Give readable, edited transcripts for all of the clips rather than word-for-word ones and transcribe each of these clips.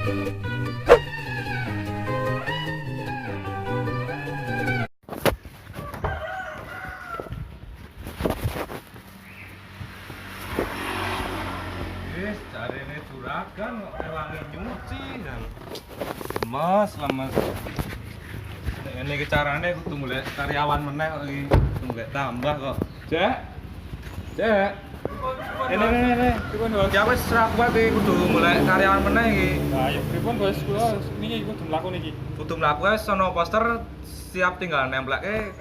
Jarene juragan kok ewangi nyuci dan lemes. Nek ngene iki carane kudu golek karyawan meneh kok iki, kudu golek tambah kok. Cek. Ini. Ya wis ra kuat iki kudu golek karyawan meneh iki. Lah ya pripun Bos, kula niki kudu mlaku niki. Kudu mlaku wis ana poster siap tinggal nempelke.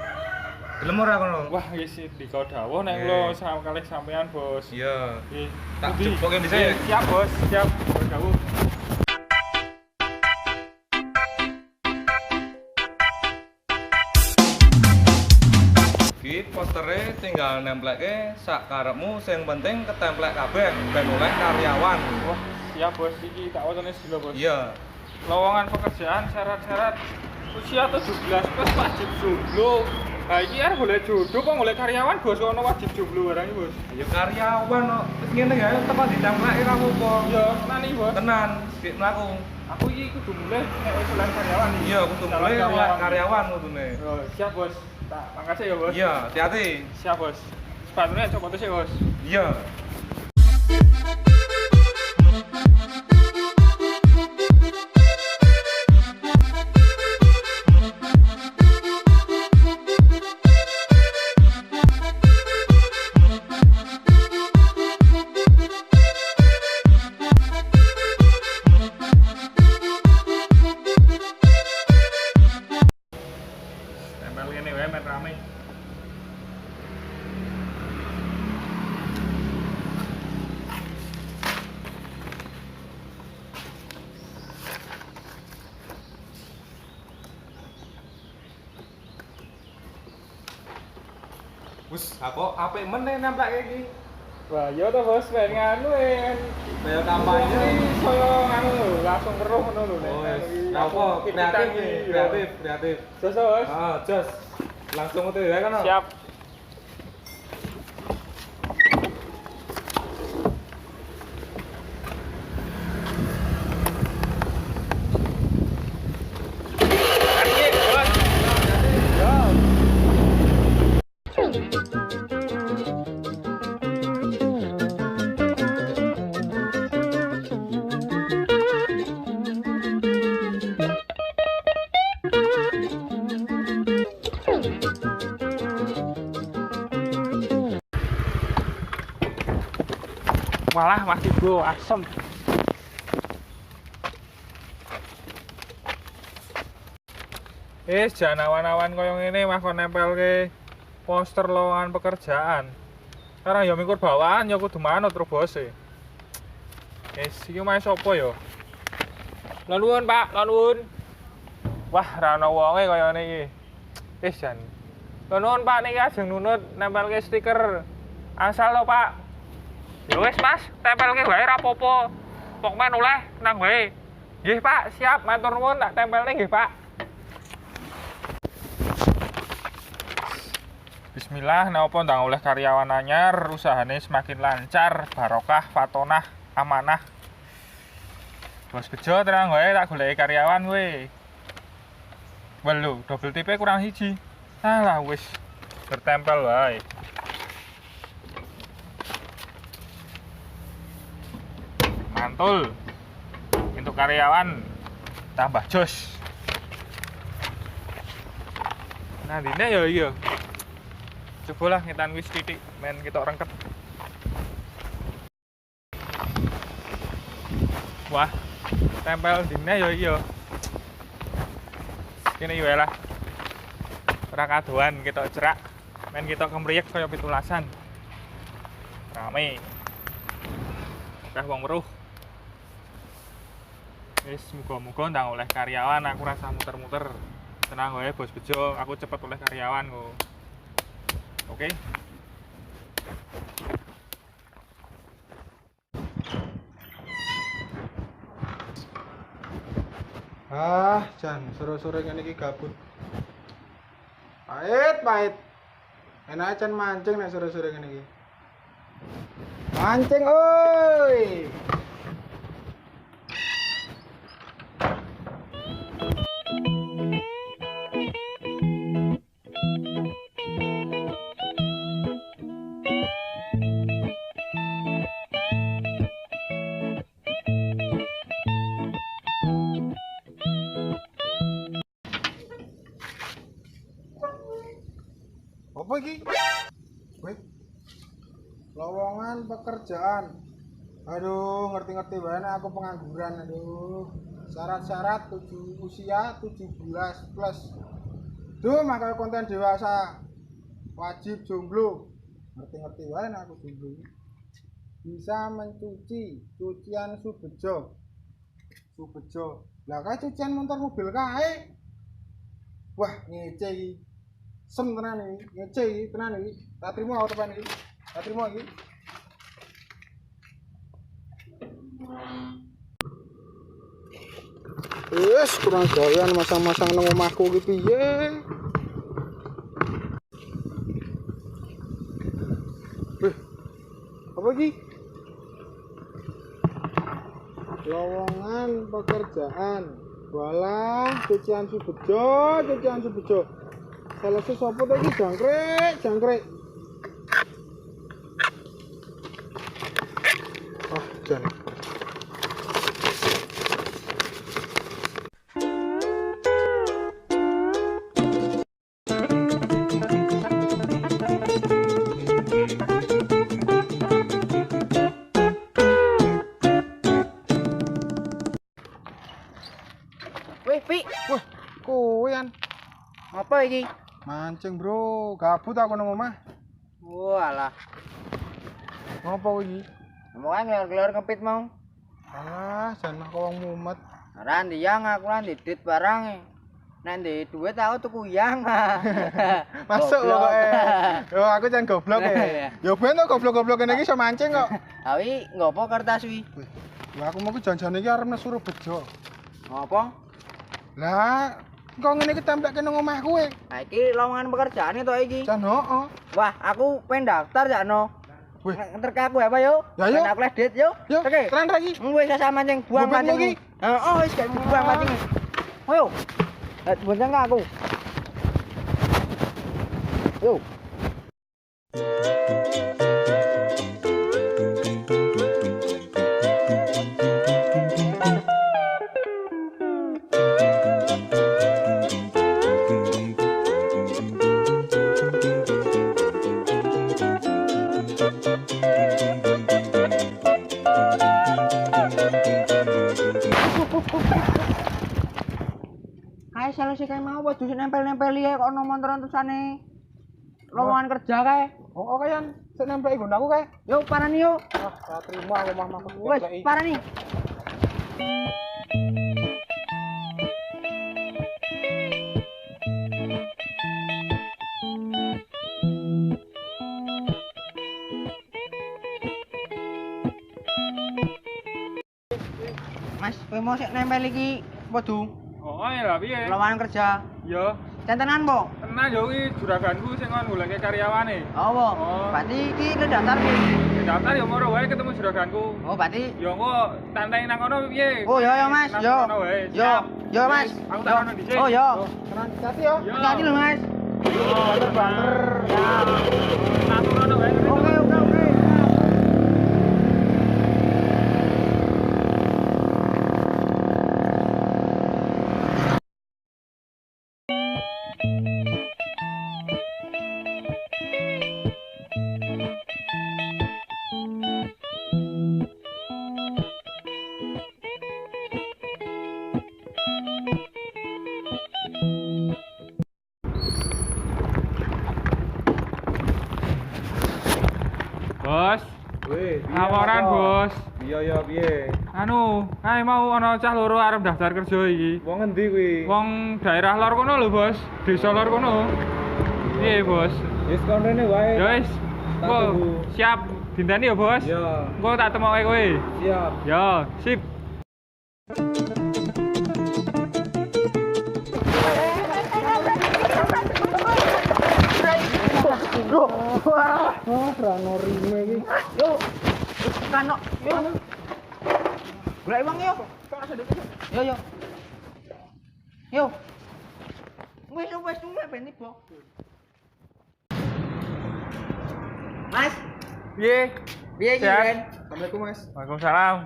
Gelem ora kono? Wah, wis dikau dawuh nek kula kalih sampean Bos. Iya. Nggih. Tak jeboke dhisik. Siap Bos, siap. Dawuh. Iki postere tinggal nempelke sak karepmu, sing penting ketemplek kabeh ben oleh karyawan. Wah, siap Bos, iki tak wacane sedina Bos. Iya. Lowongan pekerjaan syarat-syarat usia 17 plus wajib jomblo. Nah iki arep golek jodoh kok golek karyawan Bos, kok ono wajib jomblo barang iki Bos. Ya karyawan kok. Wis ngene ya, tekan ditempleki ra apa-apa. Iya, tenan iki Bos. Tenan, sik mlaku. Aku iki kudu mulai nek wis oleh karyawan iki. Iya, kudu mulai oleh karyawan kudune. Oh, siap Bos. Tak mangkat sik ya Bos. Iya, hati-hati. Siap Bos. Sepatune coba sik Bos. Iya. Tempel kene wae men rame. Wis, aku apik meneh nempelke iki. Wah, ya to Bos, ben nganu Kaya kampanye. Saya nganu lho, langsung weruh ngono lho nek. Apa? Kreatif. Jos Bos. Ah, jos. Langsung metu ya kan? Siap. Malah masih bro asem. Jangan awan-awan koyo ngene mah kon nempelke poster lowongan pekerjaan. Sekarang ya mikur bawaan ya kudu manut ro bose. Iki mah sapa ya? Lanuwun Pak, lanuwun. Wah, ra ono wonge koyo ngene iki. Jan. Lanuwun Pak niki ajeng nunut nempelke stiker asal lho Pak. Ya wis Mas, tempelke wae ra apa-apa. Pokoknya oleh nang wae. Nggih Pak, siap matur nuwun tak tempelne nggih Pak. Bismillah, napa ndang oleh karyawan anyar, usahane semakin lancar, barokah, fatonah, amanah. Bos bejo terang wae tak goleki karyawan kowe. Welu, double tipe kurang siji. Alah wis bertempel wae. Mantul untuk karyawan tambah jos. Nah dine ya iya. Cobalah ngetan wis titik men kita rengket. Wah, tempel dine ya iya. Kene wae lah. Ora kadoan kita cerak. Men kita kemriyek kaya pitulasan. Rame. Kah wong weruh. Wis muga-muga ndang oleh karyawan aku rasa muter-muter. Tenang wae Bos Bejo, aku cepet oleh karyawan kok. Oke. Jan, sore-sore ngene iki gabut. Pahit. Enak jan mancing nek sore-sore ngene iki. Mancing oi. Apa iki? Wih. Lowongan pekerjaan. Aduh, ngerti-ngerti wae nek aku pengangguran. Aduh. Syarat-syarat usia 17 plus. Duh, makanya konten dewasa. Wajib jomblo. Ngerti-ngerti wae nek aku jomblo. Bisa mencuci cucian Subejo. Lah kae cucian motor mobil kae. Wah, ngece iki. Sem tenan iki, ngece iki tenan iki. Tak trimo aku tepan iki. Tak trimo iki. Wes kurang gawean masang-masang nang omahku iki piye? Wih. Apa iki? Lowongan pekerjaan. Walah, cucian Subejo. Salese sapa to iki jangkrik. Ah, jan. Wih, Pi, Wah, kowe an apa iki? mancing, Bro. Gabut aku nang omah. Walah, Ngopo iki? mau ae ngelor-ngelor ngepit mau. Alah, jan mah wong mumet. Ora ndiyang aku lan didit barang. Nek ndek duit aku tuku yang. Masuk pokoke. Yo aku jan goblok ya. Yo ben to goblok-goblok kene iki iso mancing kok. Awi ngopo kertas wi? Lah aku mau ku janjane iki arep nang Surubejo. Ngopo? Lah, kok ngene iki templeke nang omah kowe? Nah iki lowongan pekerjaan to iki. Jan hooh. Wah, aku pengen daftar jakno. Wih. Nganter aku apa yo? Ya, yo. Ben aku les dit yo. Yo, Oke. tenan ra iki? Wis sasa mancing, buang Bobotmu mancing. iki? Heeh, wis gak buang mancing. Ayo. Bonceng aku. Yo. Kae salese kae mau wis nempel-nempeli kok ono montoran tulisane lowongan kerja kae. Oh, kayan sik nempel nggon aku kae. Yo parani yo. Ah, tak trimo aku omah aku. Wis parani. Mas, kowe mau sik nempel iki waduh Oh, ya lah piye? lowongan kerja. Yo, Centenan, Po? tenan yo iki juraganku sing kon goleke karyawane. Oh, Oh. berarti iki le daftar iki. Daftar yo moro wae ketemu juraganku. Oh, berarti Yo engko tanteng nang kono piye? Oh, yo Mas, Nang yo. kono wae. Yo, Siap. yo Mas. Wis, aku tak ono dhisik. Oh, yo. Tenan hati yo. Yo. Hati-hati lho, Mas. Banter. Satu kono wae. Oke. Bos, Weh, laporan, Bos. Iya ya piye? Anu, kae mau ana cah loro arep daftar kerja iki. Wong endi kuwi? Wong daerah lor kono lho, Bos. Desa lor kono. Piye, Bos? Wis kon rene wae. Ya wis. Tak Engko tunggu. siap dinteni ya, Bos. Ya, Engko tak temoke kowe. siap. Ya, sip. Oh, rano rime iki. Yo. Kano. Yo. Golek wong yo. Yo. Yo. Wis tunggu ben tiba. Mas, Piye? piye iki, Sehat? Ren? Assalamualaikum, Mas. Waalaikumsalam.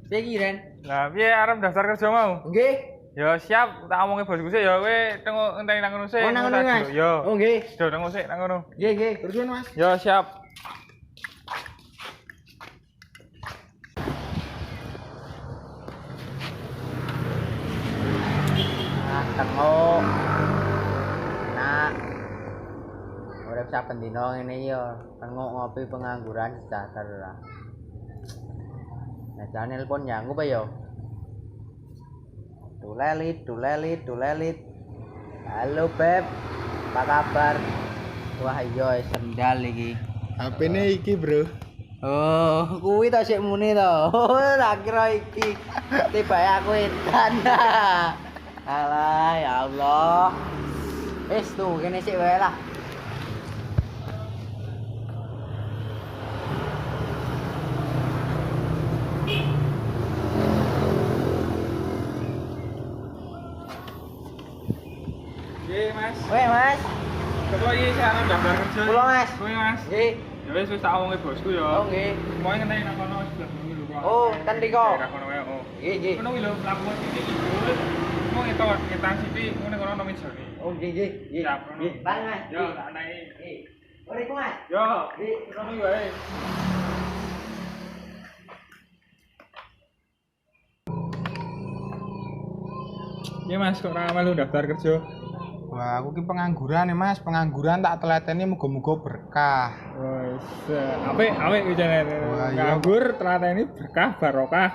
Piye iki, Ren? Lah, piye arep daftar kerja mau? Nggih. Ya siap, tak omongke bosku sih ya kowe tengok ngenteni nang ngono sih. Oh, nang ngono, Mas? Yo. Oh, nggih. Do tengok sih nang ngono. Nggih, nggih. Terus Mas. Ya siap. Nah, tengok. Nah. Urip saben dina ngene ya, tengok ngopi pengangguran sejahtera. Nah, jangan nelpon nyanggup ya. Dulelit. Halo Beb, apa kabar? Wah iya sendal iki. HP-ne iki, Bro. Oh, kuwi ta sik muni to. Oh, tak kira iki. Tibae aku edan. Alah, ya Allah. Wis tuh, kene sik wae lah. Nggih, Mas. Weh, Mas. Kok iki saya daftar kerja. Kula, Mas. Kowe, Mas. Nggih. Ya wis tak omongke bosku ya. Oh, nggih. Semuanya ngenteni nang kono sudah nunggu lho kok. Oh, ten riko. Nang kono wae. Oh. Nggih, nggih. Kono iki lho pelabuhan iki iki. Mau ngetan sithik ngene kono nang mejane. Oh, nggih, nggih. Nggih. Siap, kono. Nggih, bang, Mas. Yo, tak naik. Nggih. Ora iku, Mas. Yo, Nggih. kono iki wae. Ya Mas, kok ora melu daftar kerja? Wah, aku ki pengangguran nih Mas, pengangguran tak teleteni muga-muga berkah. Wes, apik iki jane. Wah, iya. Nganggur telateni berkah barokah.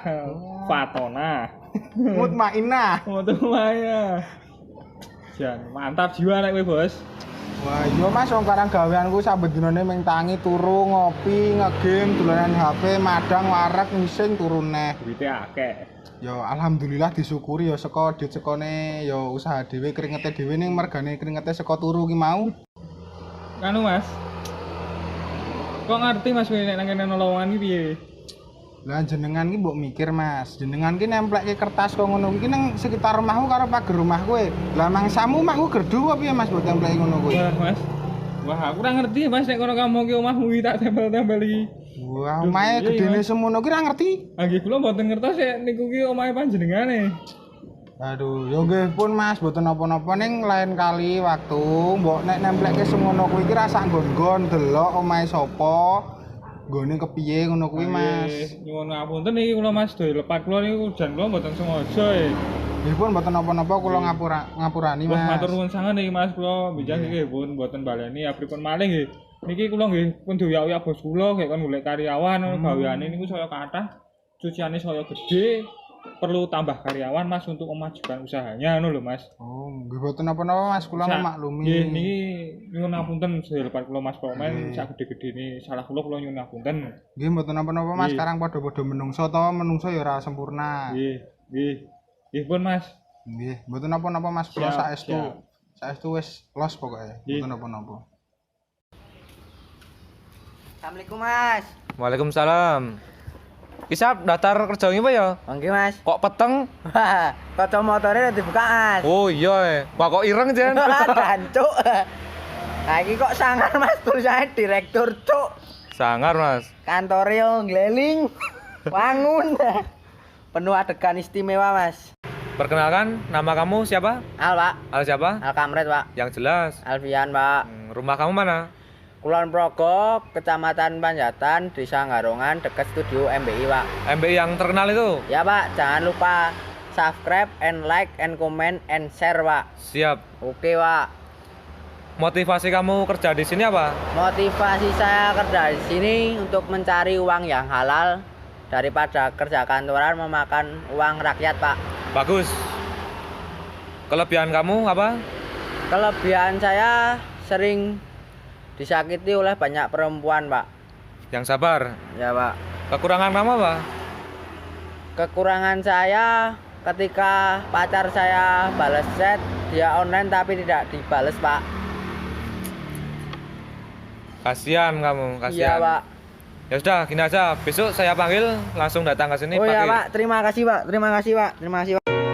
Fatona. Mutmainah. Moto maya. Jan, mantap jiwa nek kowe, Bos. Wah, iya Mas, wong karang gaweanku saben dinane ming tangi turu ngopi, ngegame, dolanan HP, madang, wareg, ngising turu neh. Duite akeh. Ya alhamdulillah disyukuri ya saka dit sekone ya usaha dhewe kringete dhewe ning mergane kringete saka turu ki mau. Kanu, Mas. Kok ngerti Mas kowe nek nang kene lowongan iki piye? Lah jenengan ki mbok mikir Mas, jenengan ki nemplekke kertas kok ngono ki nang sekitar rumahku karo pager rumah kowe. Lah mangsamu omahku gerdu apa piye Mas mbok templeki ngono kowe? Wah, Mas. Wah, aku ora ngerti Mas nek kono kamu ki omahmu iki tak tempel-tempel iki. Wah, omahe gedene semono ki ora ngerti. Ah nggih kula mboten ngertos nek niku ki omahe panjenengane. Aduh, yo nggih pun Mas, mboten napa-napa ning lain kali waktu mbok nek nemplekke semono kuwi ki rasa nggon-nggon delok omahe sapa, nggone kepiye ngono kuwi Mas. Nyuwun ngapunten iki kula Mas do lepat kula niku jan kula mboten sengaja e. Nggih pun mboten napa-napa kula ngapurani Wah, Mas. matur nuwun sanget iki Mas kula bijak iki pun mboten baleni apripun malih nggih. Niki kula nggih pun diuyak-uyak bos kula gek kon golek karyawan gaweane niku saya kathah. Cuciane saya gede. Perlu tambah karyawan Mas untuk memajukan usahanya ngono lho Mas. Oh, nggih mboten napa-napa Mas, kula memaklumi. Nggih niki nyuwun ngapunten sedherek kula Mas Pomen sak gede-gedene salah kula nyuwun ngapunten. Nggih mboten napa-napa Mas, sekarang padha-padha menungso to, menungso ya ora sempurna. Nggih. Nggih pun Mas. Nggih, mboten napa-napa Mas, kula Siap, saestu. siap. Saestu wis los pokoke, mboten napa-napa. Assalamualaikum, Mas. Waalaikumsalam. Kisah daftar kerja ini apa ya? Nggih, Mas. Kok peteng? Wah, kacamotane dibuka, Mas. Oh iya, wah kok ireng jen. Dancuk. Nah, iki kok sangar Mas tulisannya direktur, Cuk. Sangar mas. Kantore yo ngleling. Wangun. Penuh adegan istimewa, Mas. Perkenalkan, nama kamu siapa? Al, Pak. Al siapa? Al Kamret, Pak. Yang jelas. Alfian, Pak. Rumah kamu mana? Kulon Progo, Kecamatan Panjatan, Desa Garongan, dekat studio MBI, Pak. MBI yang terkenal itu? Ya, Pak. Jangan lupa subscribe and like and comment and share, Pak. Siap. Oke, Pak. Motivasi kamu kerja di sini apa? Motivasi saya kerja di sini untuk mencari uang yang halal daripada kerja kantoran memakan uang rakyat, Pak. Bagus. Kelebihan kamu apa? Kelebihan saya sering disakiti oleh banyak perempuan, Pak. Yang sabar. Ya, Pak. Kekurangan kamu apa? Kekurangan saya ketika pacar saya balas chat, dia online tapi tidak dibales, Pak. Kasihan kamu, Iya, kasihan. Pak. Ya sudah, gini aja. Besok saya panggil langsung datang ke sini Oh pakai. ya, Pak. Terima kasih, Pak. Terima kasih, Pak. Terima kasih, Pak.